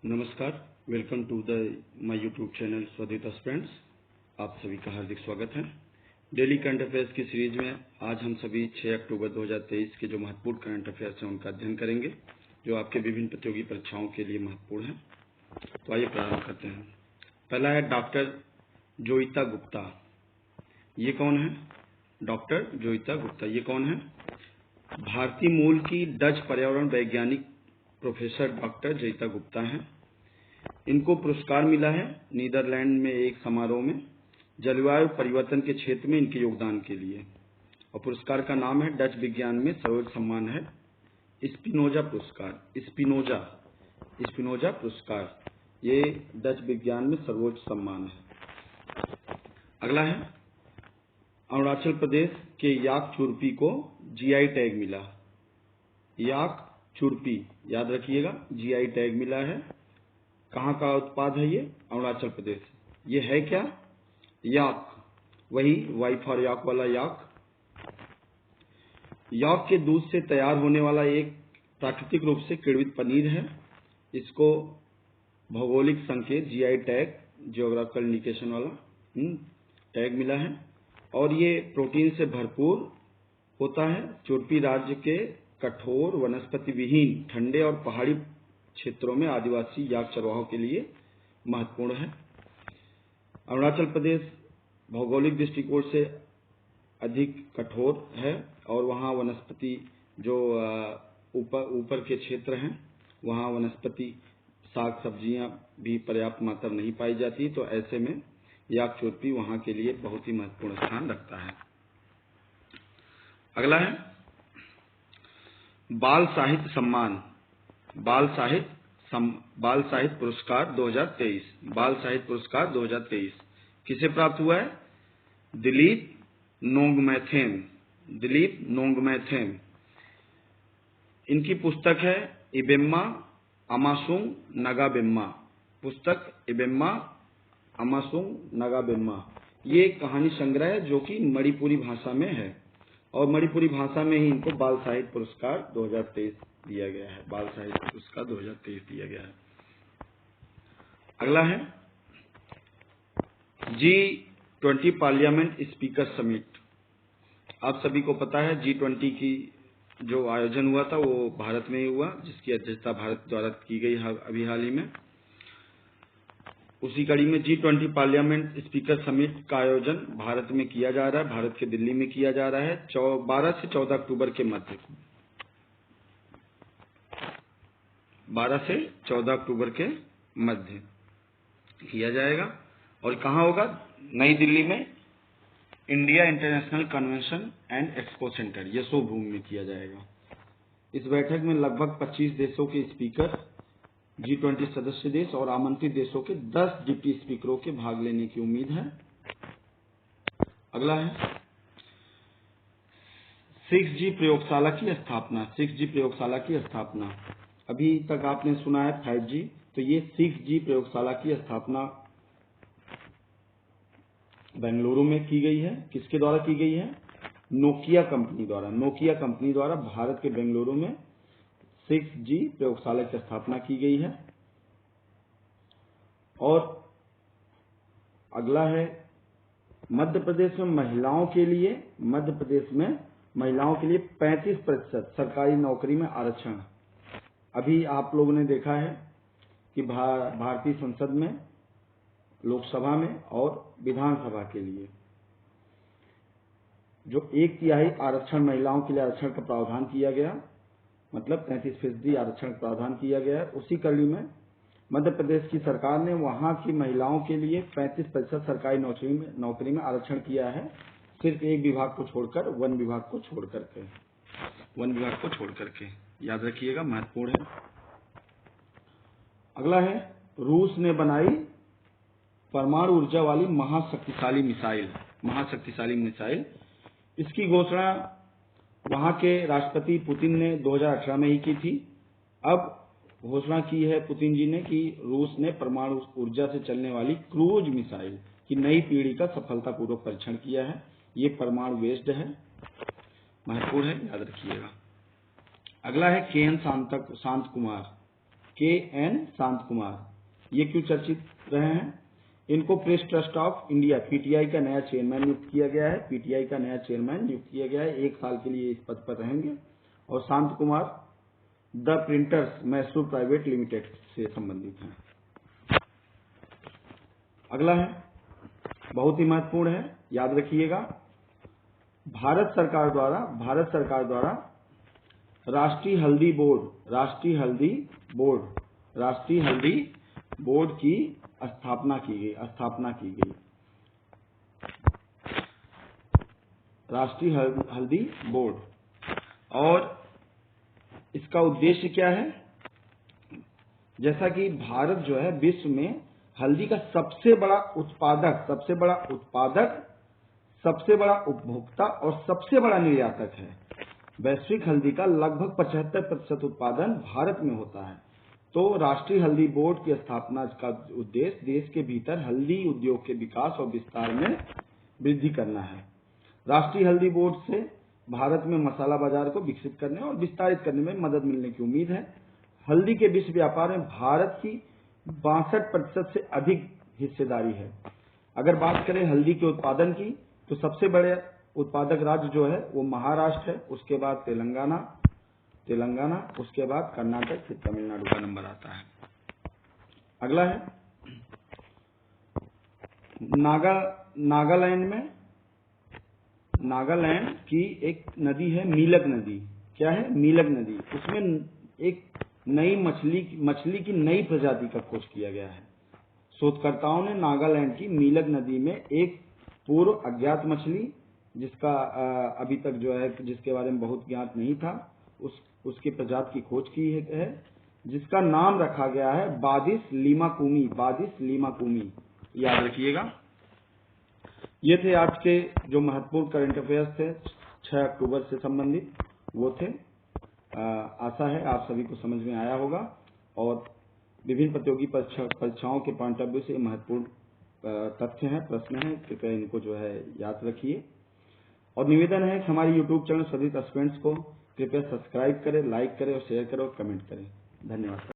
नमस्कार, welcome to the my YouTube channel Swadeta friends. आप सभी का हार्दिक स्वागत है। डेली करंट अफेयर्स की सीरीज में आज हम सभी 6 अक्टूबर 2023 के जो महत्वपूर्ण करंट अफेयर्स हैं उनका अध्ययन करेंगे, जो आपके विभिन्न प्रतियोगी परीक्षाओं के लिए महत्वपूर्ण है। तो आइए प्रारंभ करते हैं। पहला है डॉक्टर जोइता गुप्ता। ये कौन है? डॉक्टर जोइता गुप्ता ये कौन है? भारतीय मूल की डच पर्यावरण वैज्ञानिक प्रोफेसर डॉक्टर जोइता गुप्ता हैं। इनको पुरस्कार मिला है नीदरलैंड में एक समारोह में जलवायु परिवर्तन के क्षेत्र में इनके योगदान के लिए, और पुरस्कार का नाम है, डच विज्ञान में सर्वोच्च सम्मान है, स्पिनोजा पुरस्कार। स्पिनोजा पुरस्कार ये डच विज्ञान में सर्वोच्च सम्मान है। अगला है अरुणाचल प्रदेश के याक चुरपी को जीआई टैग मिला। याक चुरपी याद रखिएगा, जीआई टैग मिला है। कहाँ का उत्पाद है ये? अरुणाचल प्रदेश। ये है क्या? याक, वही वाई फॉर याक वाला याक। याक के दूध से तैयार होने वाला एक प्राकृतिक रूप से किण्वित पनीर है। इसको भौगोलिक संकेत जीआई टैग, जियोग्राफिकल इंडिकेशन वाला टैग मिला है, और ये प्रोटीन से भरपूर होता है। चुरपी राज्य के कठोर वनस्पति विहीन ठंडे और पहाड़ी क्षेत्रों में आदिवासी याक चरवाहों के लिए महत्वपूर्ण है। अरुणाचल प्रदेश भौगोलिक दृष्टिकोण से अधिक कठोर है, और वहाँ वनस्पति जो ऊपर के क्षेत्र हैं, वहाँ वनस्पति साग सब्जियां भी पर्याप्त मात्रा में नहीं पाई जाती। तो ऐसे में याक चुरपी वहाँ के लिए बहुत ही महत्वपूर्ण स्थान रखता है। अगला है बाल साहित्य सम्मान, बाल साहित्य पुरस्कार 2023। बाल साहित्य पुरस्कार 2023 किसे प्राप्त हुआ है? दिलीप नोंगमैथेम। इनकी पुस्तक है इबेम्मा अमासुंग नगाबेम्मा। ये कहानी संग्रह है जो कि मणिपुरी भाषा में है, और मणिपुरी भाषा में ही इनको बाल साहित्य पुरस्कार 2023 दिया गया है। बाल साहित्य पुरस्कार 2023 दिया गया है। अगला है G20 पार्लियामेंट स्पीकर समिट। आप सभी को पता है G20 की जो आयोजन हुआ था वो भारत में ही हुआ, जिसकी अध्यक्षता भारत द्वारा की गई अभी हाल ही में। उसी कड़ी में G20 पार्लियामेंट स्पीकर समिट का आयोजन भारत में किया जा रहा है, भारत के दिल्ली में किया जा रहा है। 12 से 14 अक्टूबर के मध्य 12 से 14 अक्टूबर के मध्य किया जाएगा। और कहाँ होगा? नई दिल्ली में India international convention and expo centre, Yashobhoomi में किया जाएगा। इस बैठक में लगभग 25 देशों के स्पीकर, G20 सदस्य देश और आमंत्रित देशों के 10 डिप्टी स्पीकरों के भाग लेने की उम्मीद है। अगला है 6G प्रयोगशाला की स्थापना। अभी तक आपने सुना है 5G, तो ये 6G प्रयोगशाला की स्थापना बेंगलुरु में की गई है। किसके द्वारा की गई है? नोकिया कंपनी द्वारा भारत के बेंगलुरु में 6G प्रयोगशाला की स्थापना की गई है। और अगला है मध्य प्रदेश में महिलाओं के लिए 35% सरकारी नौकरी में आरक्षण। अभी आप लोगों ने देखा है कि भारतीय संसद में, लोकसभा में और विधानसभा के लिए जो 1/3 आरक्षण महिलाओं के लिए आरक्षण का प्रावधान किया गया, मतलब 33% आरक्षण का प्रावधान किया गया है। उसी कड़ी में मध्य प्रदेश की सरकार ने वहां की महिलाओं के लिए 35% सरकारी नौकरी में आरक्षण किया है, सिर्फ एक विभाग को छोड़कर, वन विभाग को छोड़ करके। याद रखिएगा, महत्वपूर्ण है। अगला है रूस ने बनाई परमाणु ऊर्जा वाली महाशक्तिशाली मिसाइल। इसकी घोषणा वहां के राष्ट्रपति पुतिन ने 2018 में ही की थी। अब घोषणा की है पुतिन जी ने कि रूस ने परमाणु ऊर्जा से चलने वाली क्रूज मिसाइल की नई पीढ़ी का सफलतापूर्वक परीक्षण किया है। ये परमाणु बेस्ड है, महत्वपूर्ण है, याद रखिएगा। अगला है के एन शांत कुमार। KN शांत कुमार। ये क्यों चर्चित रहे हैं? इनको press trust of India PTI का नया चेयरमैन नियुक्त किया गया है। PTI का नया चेयरमैन नियुक्त किया गया है, 1 साल के लिए इस पद पर रहेंगे। और शांत Kumar the printers Mysore private limited से संबंधित हैं। अगला है, बहुत ही महत्वपूर्ण है, याद रखिएगा। भारत सरकार द्वारा राष्ट्रीय हल्दी बोर्ड की स्थापना की गई। राष्ट्रीय हल्दी बोर्ड, और इसका उद्देश्य क्या है? जैसा कि भारत जो है विश्व में हल्दी का सबसे बड़ा उत्पादक, सबसे बड़ा उपभोक्ता और सबसे बड़ा निर्यातक है। वैश्विक हल्दी का लगभग 75% उत्पादन भारत में होता है। तो राष्ट्रीय हल्दी बोर्ड की स्थापना का उद्देश्य देश के भीतर हल्दी उद्योग के विकास और विस्तार में वृद्धि करना है। राष्ट्रीय हल्दी बोर्ड से भारत में मसाला बाजार को विकसित करने और विस्तारित करने में मदद मिलने की उम्मीद है। हल्दी के विश्व व्यापार में भारत की 62% से अधिक हिस्सेदारी है। अगर बात करें हल्दी के उत्पादन की, तो सबसे बड़े उत्पादक राज्य जो है वो महाराष्ट्र है, उसके बाद तेलंगाना, उसके बाद कर्नाटक, फिर तमिलनाडु का नंबर आता है। अगला है, नागालैंड की एक नदी है मीलक नदी। क्या है? मीलक नदी। उसमें एक नई मछली की नई प्रजाति का खोज किया गया है। शोधकर्ताओं ने नागालैंड की मीलक नदी में एक पूर्व अज्ञात मछली, जिसका अभी तक जो है जिसके बारे में बहुत ज्ञात नहीं था, उसकी प्रजाति की खोज की है, जिसका नाम रखा गया है बादिस लीमाकुमी। याद रखिएगा। ये थे आज के जो महत्वपूर्ण करंट अफेयर्स थे 6 अक्टूबर से संबंधित, वो थे। आशा है आप सभी को समझ में आया होगा, और विभिन्न प्रतियोगी परीक्षाओं के पॉइंट ऑफ व्यू से महत्वपूर्ण तथ्य हैं, प्रश्न हैं, कृपया इनको जो है याद रखिए। और निवेदन है कि हमारे YouTube चैनल सदित एस्पिरेंट्स को कृपया सब्सक्राइब करें, लाइक करें और शेयर करें और कमेंट करें। धन्यवाद।